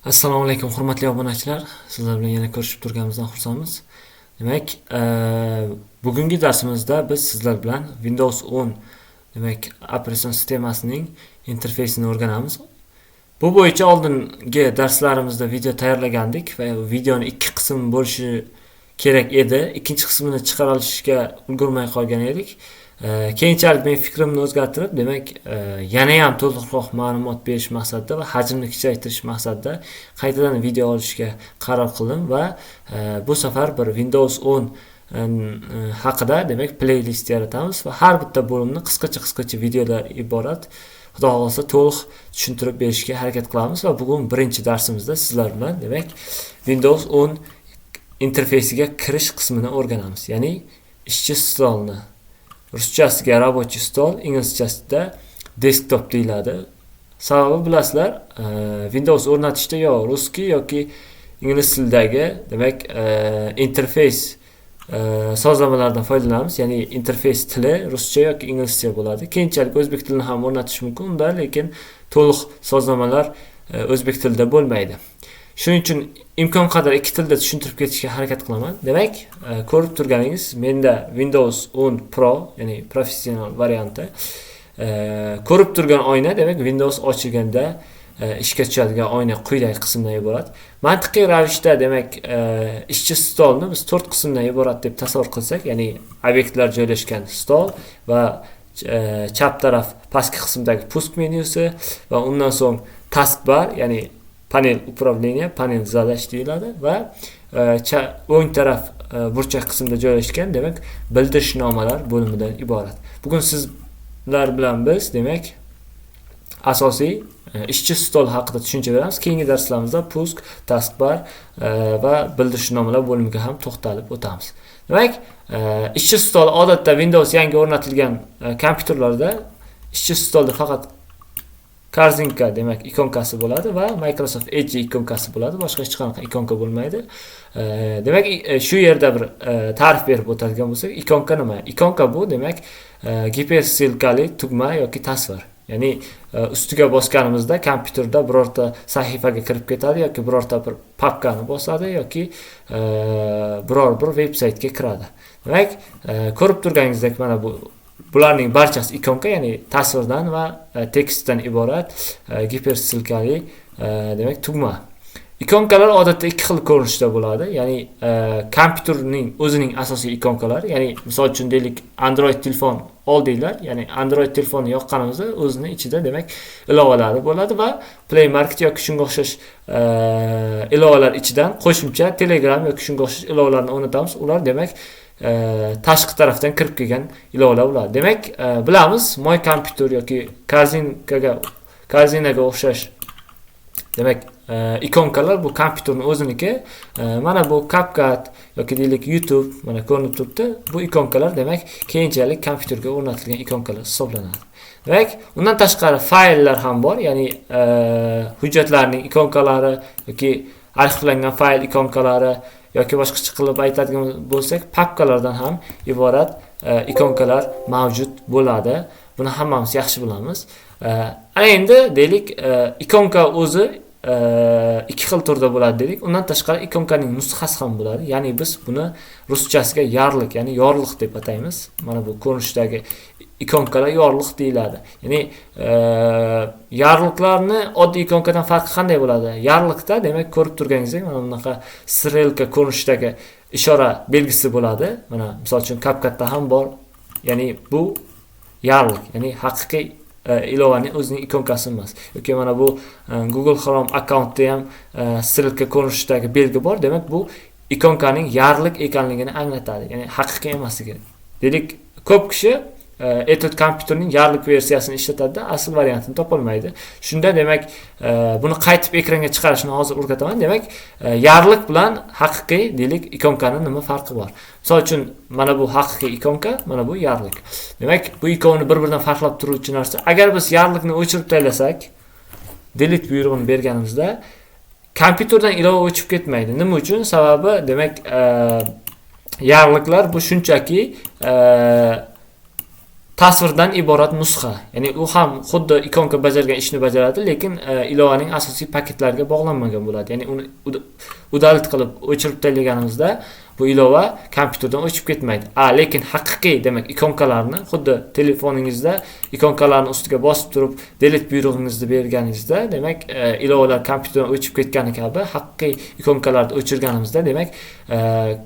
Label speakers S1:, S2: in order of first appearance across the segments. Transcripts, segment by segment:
S1: Assalomu alaykum hurmatli obunachilar. Sizlar bilan yana ko'rishib turganimizdan xursandmiz. Demak, bugungi darsimizda biz sizlar bilan Windows 10 demak operatsion sistemasining interfeysini o'rganamiz. Bu bo'yicha oldingi darslarimizda video tayyorlagandik va videoni ikki qism bo'lishi kerak edi. Ikkinchi qismini chiqara olishga ulgurmay qolgan edik. Keyinchalik men fikrimni o'zgartirib, demak, yana ham to'liqroq ma'lumot berish maqsadida va hajmni kichraytirish maqsadida qaytadan video olishga qaror qildim va bu safar bir Windows 10 haqida demak playlist yaratamiz va har bitta bo'limni qisqacha videolar iborat. Xudo xolasa to'liq tushuntirib berishga harakat qilamiz va bugun birinchi darsimizda sizlar bilan demak Windows 10 interfeysiga kirish qismini o'rganamiz. Ya'ni ishchi stolni ruschasiga рабочий stol, inglizchasida desktop deyiladi. Sababi bilasizlar, Windows o'rnatishda yo ruskiy yoki ingliz tilidagi demak interfeys sozlamalardan foydalanamiz. Ya'ni interfeys tili ruscha yoki inglizcha bo'ladi. Keyinchalik o'zbek tilini ham o'rnatish mumkin unda, lekin to'liq sozlamalar o'zbek tilida bo'lmaydi. Shuning uchun imkon qadar ikki tilda tushuntirib ketishga harakat qilaman. Demak, ko'rib turganingiz, menda Windows 10 Pro, ya'ni professional varianti. Ko'rib turgan oyna demak Windows ochilganda ishga tushadigan oyna quyidagi qismdan iborat. Mantiqiy ravishda demak ishchi stolni biz 4 qismdan iborat deb tasavvur qilsak, ya'ni obyektlar joylashgan stol va chap taraf pastki qismdagi pusk menyusi va undan so'ng taskbar, ya'ni panel upravleniya, panel zadash deyiladi va o'ng taraf burchak qismida joylashgan demak bildirishnomalar bo'limidan iborat. Bugun sizlar bilan biz demak asosiy ishchi stol haqida tushuncha beramiz. Keyingi darslarimizda pusk, taskbar va bildirishnomalar bo'limiga ham to'xtalib o'tamiz. Demak, ishchi stol odatda Windows yangi o'rnatilgan kompyuterlarda ishchi stolda faqat korzinka demak ikonkasi bo'ladi va Microsoft Edge ikonkasi bo'ladi. Boshqa hech qanaqa ikonka bo'lmaydi. Demak, shu yerda bir ta'rif berib o'tadigan bo'lsak, ikonka nima? Ikonka bu demak gipersilkali tugma yoki tasvir. Ya'ni ustiga bosganimizda kompyuterda birorta sahifaga kirib ketadi yoki birorta bir papkani bosadi yoki biror bir veb-saytga kiradi. Demak, ko'rib turganingizdek mana bularning barchasi ikonka, ya'ni tasvirdan va tekstdan iborat gipersilkali demak tugma. Ikonkalar odatda ikki xil ko'rinishda bo'ladi. Ya'ni kompyuterning o'zining asosiy ikonkalari, ya'ni misol uchun deylik Android telefon oldinglar, ya'ni Android telefonni yoqqanimizda o'zini ichida demak ilovalari bo'ladi va Play Market yoki shunga o'xshash ilovalar ichidan qo'shimcha Telegram yoki shunga o'xshash ilovalarni o'rnatamiz. Ular demak tashqi tarafdan kirib kelgan ilovalar bo'ladi. Demak, bilamiz, moy kompyuter yoki korzinaga o'xshash demak ikonkalar bu kompyuterning o'ziniki. Mana bu CapCut yoki deylik YouTube mana ko'rinib turibdi. Bu ikonkalar demak keyinchalik kompyuterga o'rnatilgan ikonkalar hisoblanadi. Demak, undan tashqari fayllar ham bor, ya'ni hujjatlarning ikonkalari yoki arxivlangan fayl ikonkalari yoki boshqacha qilib aytadigan bo'lsak, papkalardan ham iborat ikonkalar mavjud bo'ladi. Buni hammamiz yaxshi bilamiz. Ana endi deylik ikonka o'zi ikki xil turda bo'ladi dedik. Undan tashqari ikonkaning nusxasi ham bo'ladi. Ya'ni biz buni ruschasiga yarliq, ya'ni yorliq deb ataymiz. Mana bu ko'rinishdagi ikonkalar yorliq deyiladi. Ya'ni yarliqlarni oddiy ikonkadan farqi qanday bo'ladi? Yarliqda demak ko'rib turganingizdek mana bunaqa strelka ko'rinishdagi ishora belgisi bo'ladi. Mana misol uchun CapCutda ham bor. Ya'ni bu yarliq, ya'ni haqiqiy ilovaning o'zining ikonkasi emas. Yoki mana bu Google Chrome akkauntda ham strelka ko'rinishidagi belgi bor. Demak, bu ikonkaning yarliq ekanligini anglatadi. Ya'ni haqiqiy emasligi. Dedik, ko'p kishi Etude kompyuterning yarliq versiyasini ishlatadi, asl variantini topolmaydi. Shunda demak, buni qaytib ekranga chiqarishni hozir o'rgataman. Demak, yarliq bilan haqiqiy deylik ikonkaning nima farqi bor? Misol uchun mana bu haqiqiy ikonka, mana bu yarliq. Demak, bu ikkovini bir-biridan farqlab turuvchi narsa. Agar biz yarliqni o'chirib tashlasak, delete buyrug'ini berganimizda kompyuterdan ilova o'chib ketmaydi. Nima uchun? Sababi demak, yarliqlar bu shunchaki tasvirdan iborat nusxa. Ya'ni u ham xuddi ikonka bajargan ishni bajaradi, lekin ilovaning asosiy paketlariga bog'lanmagan bo'ladi. Ya'ni uni udalit qilib o'chirib tashlaganimizda bu ilova kompyuterdan o'chib ketmaydi. Lekin haqiqiy, demak, ikonkalarni xuddi telefoningizda ikonkalarni ustiga bosib turib delete buyrug'ingizni berganingizda, demak, ilovalar kompyuterdan o'chib ketgani kabi haqiqiy ikonkalarni o'chirganimizda, demak,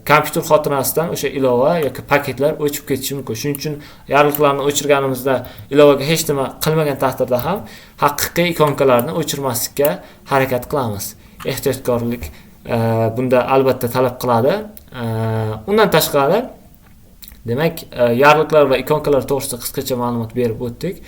S1: kompyuter xotirasidan o'sha ilova yoki paketlar o'chib ketishi mumkin. Shuning uchun yorliqlarni o'chirganimizda ilovaga hech nima qilmagan taqdirda ham haqiqiy ikonkalarni o'chirmaslikka harakat qilamiz. Ehtiyotkorlik bunda albatta talab qiladi. Undan tashqari, demak, yorliqlar va ikonkalar to'g'risida qisqacha ma'lumot berib o'tdik.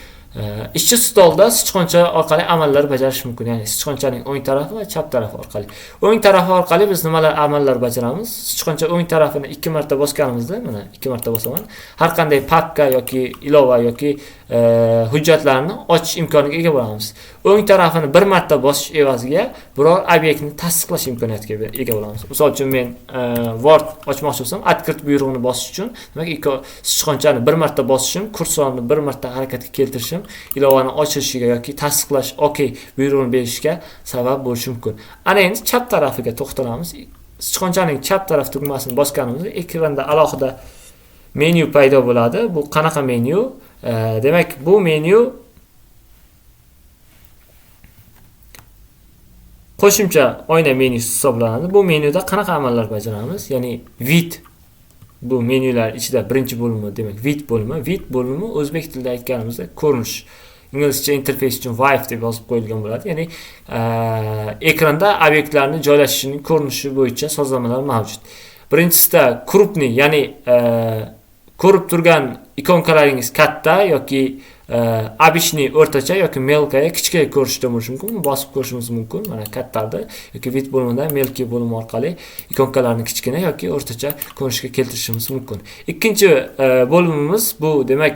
S1: Ishchi stolda sichqoncha orqali amallar bajarish mumkin. Ya'ni sichqonchaning o'ng tarafi va chap tarafi orqali. O'ng tarafi orqali biz nimalar amallar bajaramiz? Sichqoncha o'ng tarafini 2 marta bosganimizda, mana 2 marta bosaman, har qanday papka yoki ilova yoki hujjatlarni ochish imkoniga ega bo'lamiz. O'ng tarafini 1 marta bosish evaziga biror obyektni tasdiqlash imkoniyatiga ega bo'lamiz. Misol uchun men Word ochmoqchi bo'lsam, открыть buyrug'ini bosish uchun, demak, sichqonchani 1 marta bosishim, kursorni 1 marta harakatga keltirishim ilovani ochilishiga yoki tasdiqlash OK buyrug'ini berishga sabab bo'lishi mumkin. Ana endi chap tarafiga to'xtalamiz. Sichqonchaning chap taraf tugmasini bosganimizda ekranda alohida menyu paydo bo'ladi. Bu qanaqa menyu? Demak, bu menyu qo'shimcha oyna menyusi hisoblanadi. Bu menyuda qanaqa amallar bajaramiz? Ya'ni vid, bu menyular ichida birinchi bo'limi, demak, vid bo'limi. Vid bo'limi o'zbek tilida aytganimizda ko'rinish. Inglizcha interfeys uchun vive deb yozib qo'yilgan bo'ladi. Ya'ni ekranda obyektlarni joylashishining ko'rinishi bo'yicha sozlamalar mavjud. Birinchisida krupniy, ya'ni ko'rib turgan ikonkalaringiz katta yoki abishni o'rtacha yoki melkaya kichkina ko'rishda bo'lishi mumkin. Bosib ko'rishimiz mumkin. Mana kattardi yoki vid bo'limida melki bo'lim orqali ikonkalarni kichkina yoki o'rtacha ko'rinishga keltirishimiz mumkin. Ikkinchi bo'limimiz bu, demak,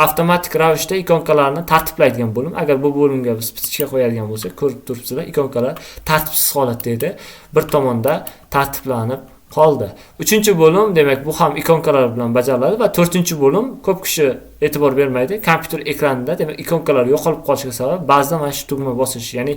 S1: avtomatik ravishda ikonkalarni tartiblaydigan bo'lim. Agar bu bo'limga biz bitishga qo'yadigan bo'lsak, ko'rib turibsizlar, ikonkalar tartibsiz holatda edi. Bir tomonda tartiblanib qoldi. Uchinchi bo'lim, demak, bu ham ikonkalar bilan bajariladi va to'rtinchi bo'lim ko'p kishi e'tibor bermaydi. Kompyuter ekranida, demak, ikonkalar yo'qolib qolishiga sabab ba'zida mana shu tugma bosish, ya'ni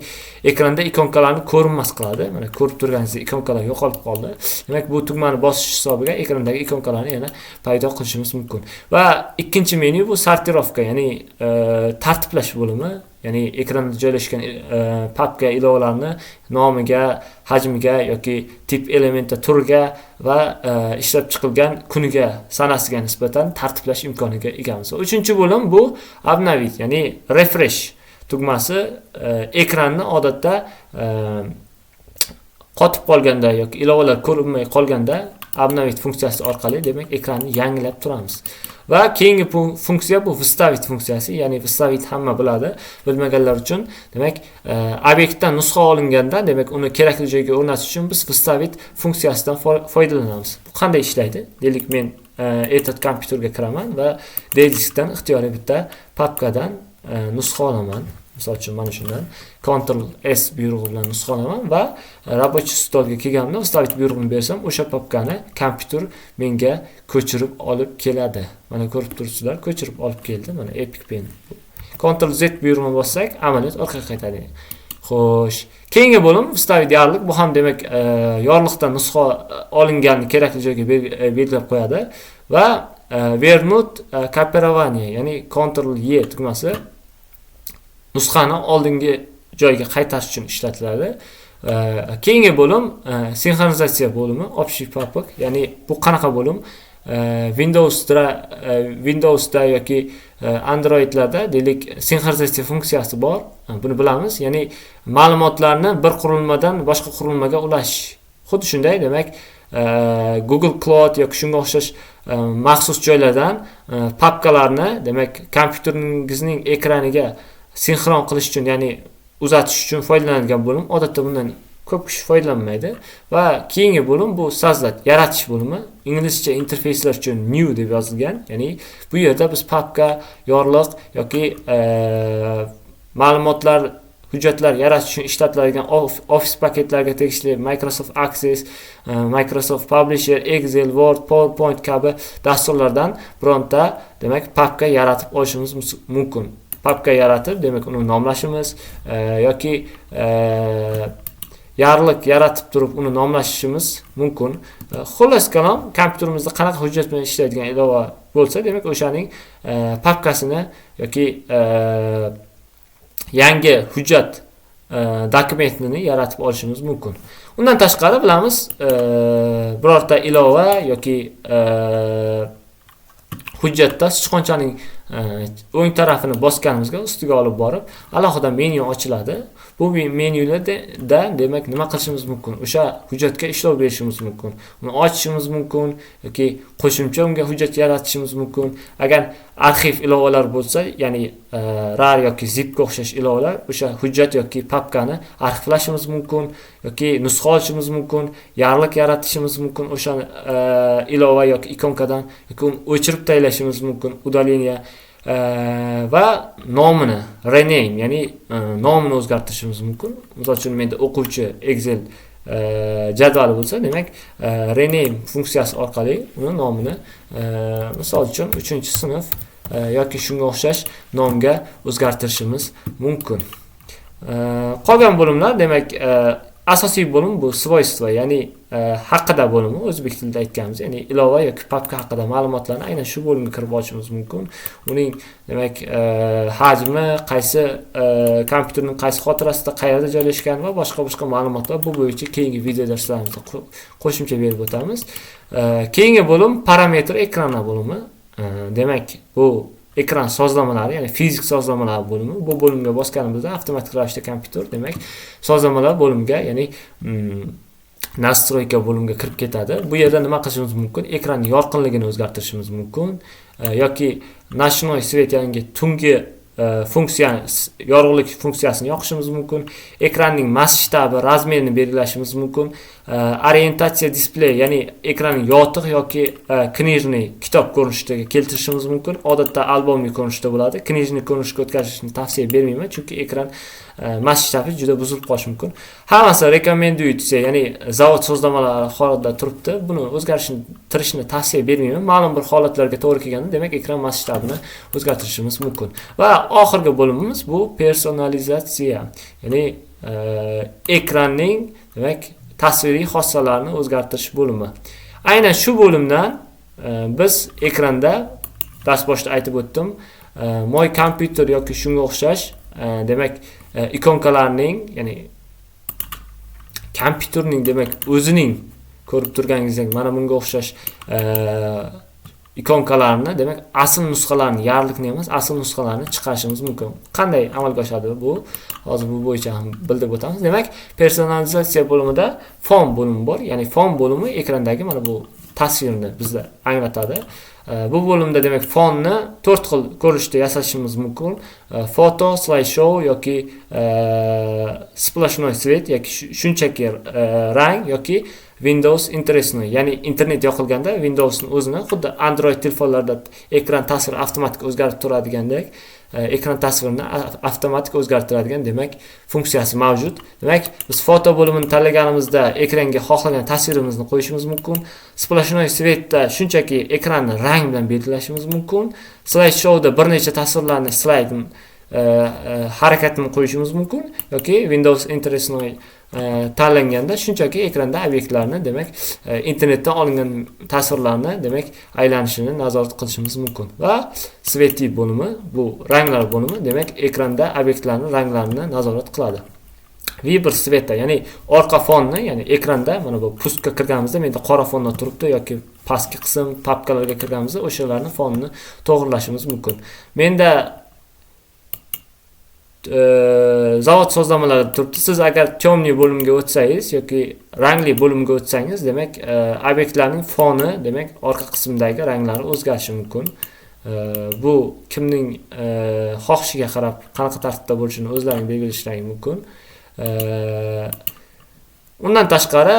S1: ekranda ikonkalarni ko'rinmas qiladi. Mana ko'rib turganingizda ikonkalar yo'qolib qoldi. Demak, bu tugmani bosish hisobiga ekrandagi ikonkalarni yana paydo qilishimiz mumkin. Va ikkinchi menyu bu sortirovka, ya'ni tartiblash bo'limi. Ya'ni ekranda joylashgan papka ilovalarni nomiga, hajmiga yoki tip elementi turiga va ishlab chiqilgan kuniga, sanasiga nisbatan tartiblash imkoniga egamiz. Uchinchi bo'lim bu obnovit, ya'ni refresh tugmasi. Ekranni odatda qotib qolganda yoki ilovalar ko'rinmay qolganda obnovit funksiyasi orqali, demak, ekranni yangilab turamiz. Va keyingi funksiya bu выставить funksiyasi, ya'ni выставить hamma biladi. Bilmaganlar uchun, demak, obyektdan nusxa olinganda, demak, uni kerakli joyga o'rnatish uchun biz выставить funksiyasidan foydalanamiz. Bu qanday ishlaydi? Deylik, men etat kompyuterga kiraman va diskdan ixtiyoriy bitta papkadan nusxa olaman. Misol uchun mana shundan Ctrl S buyrug'i bilan nusxa olaman va рабочий stolga kelganimda выставить buyrug'ini bersam, o'sha papkani kompyuter menga ko'chirib olib keladi. Mana ko'rib turibsizlar, ko'chirib olib keldi. Mana Epic Pen. Ctrl Z buyrug'ini bossak, amaliyot orqaga qaytadi. Xo'sh, keyingi bo'lim выставить yorliq. Bu ham, demak, yorliqdan nusxa olinganini kerakli joyga belgilab qo'yadi va вернуть копирование, ya'ni Ctrl Y tugmasi nusxani oldingi joyga qaytarish uchun ishlatiladi. Keyingi bo'lim sinxronizatsiya bo'limi, общий папок, ya'ni bu qanaqa bo'lim? Windowsda yoki Androidlarda, deylik, sinxronizatsiya funksiyasi bor. Buni bilamiz, ya'ni ma'lumotlarni bir qurilmadan boshqa qurilmaga ulash. Xuddi shunday, demak, Google Cloud yoki shunga o'xshash maxsus joylardan papkalarni, demak, kompyuteringizning ekraniga sinxron qilish uchun, ya'ni uzatish uchun foydalanadigan bo'lim. Odatda bundan ko'p kishi foydalanmaydi. Va keyingi bo'lim bu sozlat, yaratish bo'limi. Inglizcha interfeyslar uchun new deb yozilgan. Ya'ni bu yerda biz papka, yorliq yoki ma'lumotlar hujjatlar yaratish uchun ishlatiladigan Office paketlarga tegishli Microsoft Access, Microsoft Publisher, Excel, Word, PowerPoint kabi dasturlardan bironta demak papka yaratib olishimiz mumkin. Papka yaratib, demak uni nomlashimiz yoki yarliq yaratib turib uni nomlashimiz mumkin. Xullas kalom, kompyuterimizda qanaqa hujjat bilan ishlaydigan ilova bo'lsa, demak o'shaning papkasini yoki yangi hujjat dokumentini yaratib olishimiz mumkin. Undan tashqari bilamiz, birorta ilova yoki hujjatda sichqonchaning o'ng tarafini bosganimizga ustiga olib borib, alohida menyu ochiladi. Bu menyularda demak nima qilishimiz mumkin? O'sha hujjatga ishlov berishimiz mumkin. Uni ochishimiz mumkin yoki qo'shimcha unga hujjat yaratishimiz mumkin. Agar arxiv ilovalar bo'lsa, ya'ni RAR yoki zipga o'xshash ilovalar, o'sha hujjat yoki papkani arxivlashimiz mumkin yoki nusxa olishimiz mumkin, yarliq yaratishimiz mumkin o'sha ilova yoki ikonkadan yoki uni o'chirib tashlashimiz mumkin, udalение va nomini rename, ya'ni nomini o'zgartirishimiz mumkin. Misol uchun menda o'quvchi Excel jadvali bo'lsa, demak rename funksiyasi orqali uni nomini misol uchun 3-sinf yoki shunga o'xshash nomga o'zgartirishimiz mumkin. Qolgan bo'limlar, demak asosiy bo'lim bu svойство, ya'ni haqida bo'limi, o'zbek tilida aytganimiz, ya'ni ilova yoki papka haqida ma'lumotlarni aynan shu bo'limga kirib olishimiz mumkin. Uning demak hajmi, qaysi kompyuterning qaysi xotirasida qayerda joylashgan va boshqa ma'lumotlar bu bo'yicha keyingi video darslarimizda qo'shimcha berib o'tamiz. Keyingi bo'lim parametr ekranlar bo'limi. Demak, bu ekran sozlamalari, ya'ni fizik sozlamalar bo'limi. Bu bo'limga bosganimizda avtomatik ravishda kompyuter demak sozlamalar bo'limiga, ya'ni nastroyka bo'limiga kirib ketadi. Bu yerda nima qilishimiz mumkin? Ekran yorqinligini o'zgartirishimiz mumkin yoki nashnoy svet, ya'ni tungi yorug'lik funksiyasini yoqishimiz mumkin. Ekranning masshtabi, razmerini belgilashimiz mumkin. Orientatsiya displey, ya'ni ekranni yotiq yoki knijniy kitob ko'rinishida keltirishimiz mumkin. Odatda albomli ko'rinishda bo'ladi. Knijniy ko'rinishga o'tkazishni tavsiya bermayman, chunki ekran masshtabi juda buzilib qolishi mumkin. Hammasi rekomendutsiya, ya'ni zavod sozlamalari holatida turibdi. Buni o'zgartirishni tavsiya bermayman. Ma'lum bir holatlarga to'g'ri kelganda, demak ekran masshtabini o'zgartirishimiz mumkin. Va oxirgi bo'limimiz bu personalizatsiya, ya'ni ekranning demak tasviriy xossalarini o'zgartirish bo'limi. Aynan shu bo'limdan biz ekranda dars boshida aytib o'tdim, moy kompyuter yoki shunga o'xshash demak ikonkalarning, ya'ni kompyuterning demak o'zining ko'rib turganingizdek mana bunga o'xshash ikonkalarni, demak asl nusxalarini, yarliqni emas, asl nusxalarini chiqarishimiz mumkin. Qanday amalga oshadi bu? Hozir bu bo'yicha ham bildirib o'tamiz. Demak, personalizatsiya bo'limida fon bo'limi bor. Ya'ni fon bo'limi ekrandagi mana bu tasvirni bizga anglatadi. Bu bo'limda demak fonni 4 xil ko'rinishda yasashimiz mumkin. Foto, slideshow yoki splashnoy svet yoki shunchaki rang yoki Windows interesnoy, ya'ni internet yoqilganda Windowsning o'zini xuddi Android telefonlarda ekran tasviri avtomatik o'zgarib turadigandek ekran tasvirini avtomatik o'zgartiradigan demak funksiyasi mavjud. Demak, biz foto bo'limini tanlaganimizda ekranga xohlagan tasvirimizni qo'yishimiz mumkin. Splashnoy svetda shunchaki ekranni rang bilan belgilashimiz mumkin. Slideshowda bir necha tasvirlarni slayd harakatini qo'yishimiz mumkin yoki Windows interesnoy tanlanganda shunchaki ekranda obyektlarni, demak internetdan olingan tasvirlarni demak aylanishini nazorat qilishimiz mumkin. Va sveti bo'limi, bu ranglar bo'limi, demak ekranda obyektlarning ranglarini nazorat qiladi. Viber sveta, ya'ni orqa fonni, ya'ni ekranda mana bu pustga kirganimizda menda qora fonda turibdi yoki pastki qism papkalarga kirganimizda o'shalarning fonini to'g'rilashimiz mumkin. Menda zavod sozlamalari turibdi. Siz agar temniy bo'limga o'tsangiz yoki rangli bo'limga o'tsangiz, demak obyektlarning foni, demak orqa qismidagi ranglari o'zgarishi mumkin. Bu kimning xohishiga qarab qanaqa tartibda bo'lishini o'zlaring belgilashlari mumkin. Undan tashqari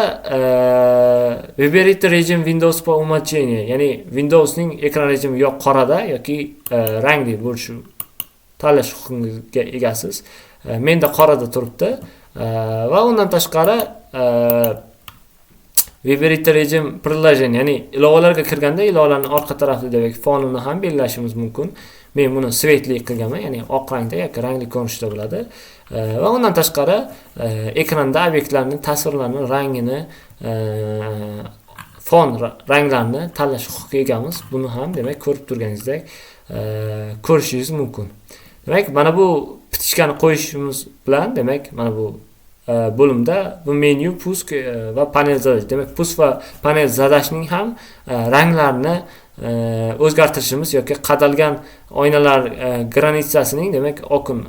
S1: Выберите rejim Windows по умолчанию, ya'ni Windowsning ekran rejimi yo qorada yoki rangli bo'lishi tanlash huquqiga egasiz. menda qorada turibdi. Va undan tashqari Vibrate rejim приложение, ya'ni ilovalarga kirganda ilovalarning orqa tarafidagi fonini ham belgilashimiz mumkin. Men buni svetli qilganman, ya'ni oq rangda yoki rangli ko'rinishda bo'ladi. Va undan tashqari ekranda obyektlarning tasvirlarini, rangini, fon ranglarini tanlash huquqiga egamiz. Buni ham demak ko'rib turganingizdek ko'rishingiz mumkin. Demak, mana bu pitichkani qo'yishimiz bilan demak mana bu bo'limda bu menu, pusk va panel zadash. Demak, pusk va panel zadashning ham ranglarini o'zgartirishimiz yoki qadalgan oynalar granitsasining demak oqim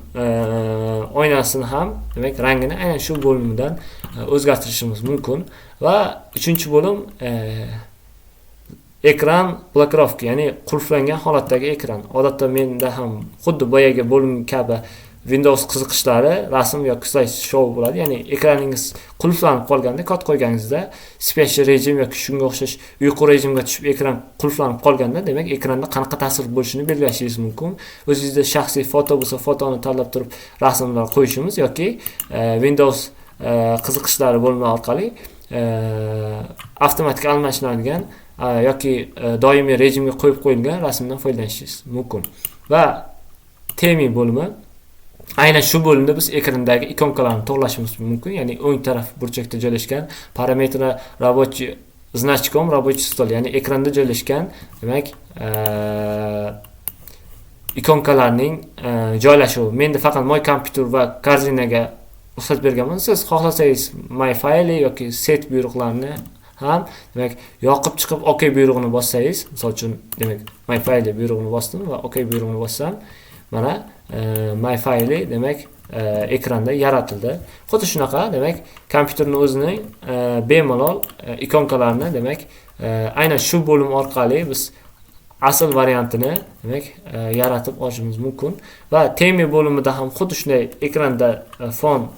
S1: oynasini ham demak rangini aynan shu bo'limdan o'zgartirishimiz mumkin. Va 3-bo'lim ekran blokirovka, ya'ni qulflangan holatdagi ekran. Odatda menda ham xuddi boyagi bo'lim kabi Windows qiziqishlari rasm yoki slash show bo'ladi. Ya'ni ekraningiz qulflanib qolganda, kod qo'yganingizda special rejim yoki shunga o'xshash uyqu rejimiga tushib ekran qulflanib qolganda, demak ekranda qanaqa ta'sir bo'lishini belgilashingiz mumkin. O'zingizda shaxsiy foto bo'lsa, fotoni tanlab turib rasmlar qo'yishimiz yoki Windows qiziqishlari bo'limi orqali avtomatik almashlanadigan yoki doimiy rejimga qo'yib qo'yilgan rasmdan foydalanishingiz mumkin. Va temi bo'limi, aynan shu bo'limda biz ekrandagi ikonkalarni to'g'rilashimiz mumkin. Ya'ni o'ng taraf burchakda joylashgan parametri рабочий значком рабочий stol, ya'ni ekranda joylashgan demak ikonkalarning joylashuvi. Menda faqat My Computer va Cortinaga ruxsat berganman. Siz xohlasangiz My File yoki Set buyruqlarini ham demak yoqib chiqib OK buyrug'ini bossangiz, misol uchun demak My File buyrug'ini bosdim va OK buyrug'ini bossam, mana My File demak ekranda yaratildi. Xuddi shunaqa demak kompyuterning o'zining bemalol ikonkalarini demak aynan shu bo'lim orqali biz asl variantini demak yaratib olishimiz mumkin. Va temi bo'limida ham xuddi shunday ekranda fon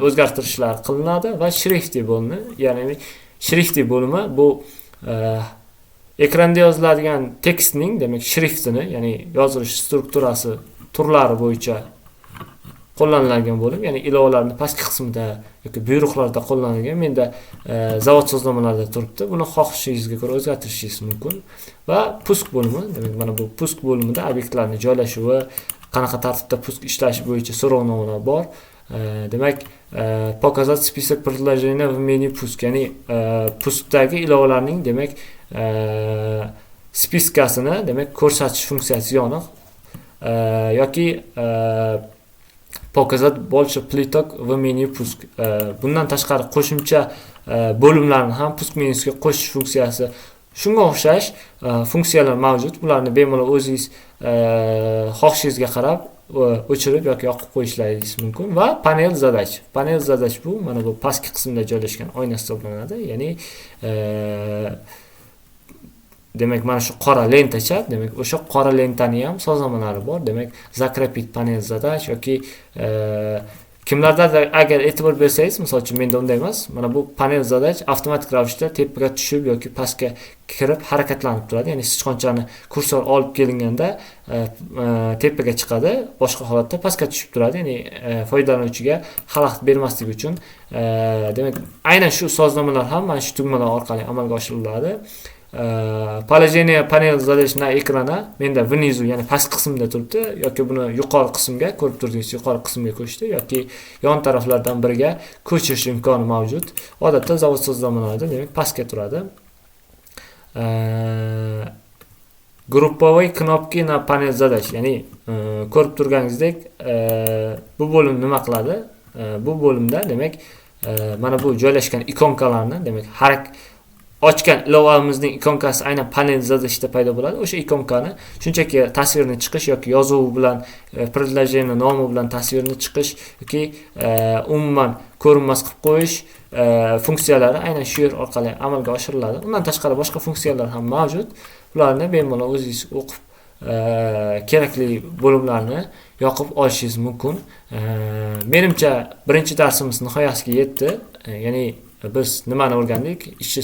S1: o'zgartirishlar qilinadi va shrifti bo'limi, ya'ni shrifti bo'limi bu ekranda yoziladigan tekstning demak shriftini, ya'ni yozilish strukturasi turlari bo'yicha qo'llaniladigan bo'lim, ya'ni ilovalarning pastki qismida yoki buyruqlarda qo'llanilgan. Menda zavod sozlamalarida turibdi. Buni xohishingizga ko'ra o'zgartirishingiz mumkin. Va pusk bo'limi, demak mana bu pusk bo'limida obyektlarning joylashuvi, qanaqa tartibda pusk ishlashi bo'yicha so'rovnomalar bor. Demak, показать список предложений в меню pusk, ya'ni puskdagi ilovalarning demak spiskasini demak ko'rsatish funksiyasi yoniq yoki показать больше плиток в меню pusk. Bundan tashqari qo'shimcha bo'limlarni ham pusk menyusiga qo'shish funksiyasi, shunga o'xshash funksiyalar mavjud. Bularni bemalol o'zingiz xohishingizga qarab o'chirib yoki yoqib qo'yishlaringiz mumkin. Va panel zadash. Panel zadash bu mana bu pastki qismda joylashgan oyna hisoblanadi. Ya'ni demak mana shu qora lentacha, demak o'sha qora lentani ham sozlamalari bor. Demak zakropit panel zadash yoki kimlardadir agar e'tibor bersangiz, misol uchun menda unday emas. Mana bu panel zadash avtomatik ravishda tepaga tushib yoki pastga kirib harakatlanib turadi. Ya'ni sichqonchani kursor olib kelinganda tepaga chiqadi, boshqa holatda pastga tushib turadi. Ya'ni foydalanuvchiga xalaqit bermaslik uchun demak aynan shu sozlamalar ham mana shu tugmalar orqali amalga oshiriladi. Положение panel zadash na ekrana menda внизу, ya'ni past qismda turibdi yoki buni yuqori qismga, ko'rib turganingiz yuqori qismga ko'chdi yoki yon taraflardan biriga ko'chirish imkoni mavjud. Odatda zavod sozlamalarida demak pastga turadi. Групповой кнопки на panel zadash, ya'ni ko'rib turganingizdek bu bo'lim nima qiladi? Bu bo'limda demak mana bu joylashgan ikonkalarni demak ochgan ilovamizning ikonkasi aynan panel zadashda paydo bo'ladi. O'sha ikonkani shunchaki tasvirni chiqish yoki yozuvi bilan, предложение nomi bilan tasvirni chiqish yoki umuman ko'rinmas qilib qo'yish funksiyalari aynan shu yer orqali amalga oshiriladi. Undan tashqari boshqa funksiyalar ham mavjud. Ularni bemalol o'zingiz o'qib kerakli bo'limlarni yoqib olishingiz mumkin. Menimcha birinchi darsimiz nihoyasiga yetdi. Ya'ni biz nimani o'rgandik? Ishchi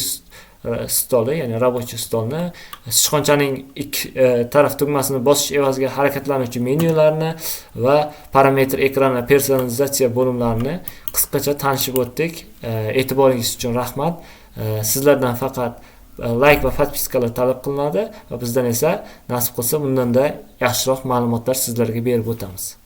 S1: stoli, ya'ni рабочий stolni, sichqonchaning ikki taraf tugmasini bosish evaziga harakatlanuvchi menyularni va parametr ekrani personalizatsiya bo'limlarini qisqacha tanishib o'tdik. E'tiboringiz uchun rahmat. Sizlardan faqat like va podpiskalar talab qilinadi va bizdan esa nasib qilsa bundanda yaxshiroq ma'lumotlar sizlarga berib o'tamiz.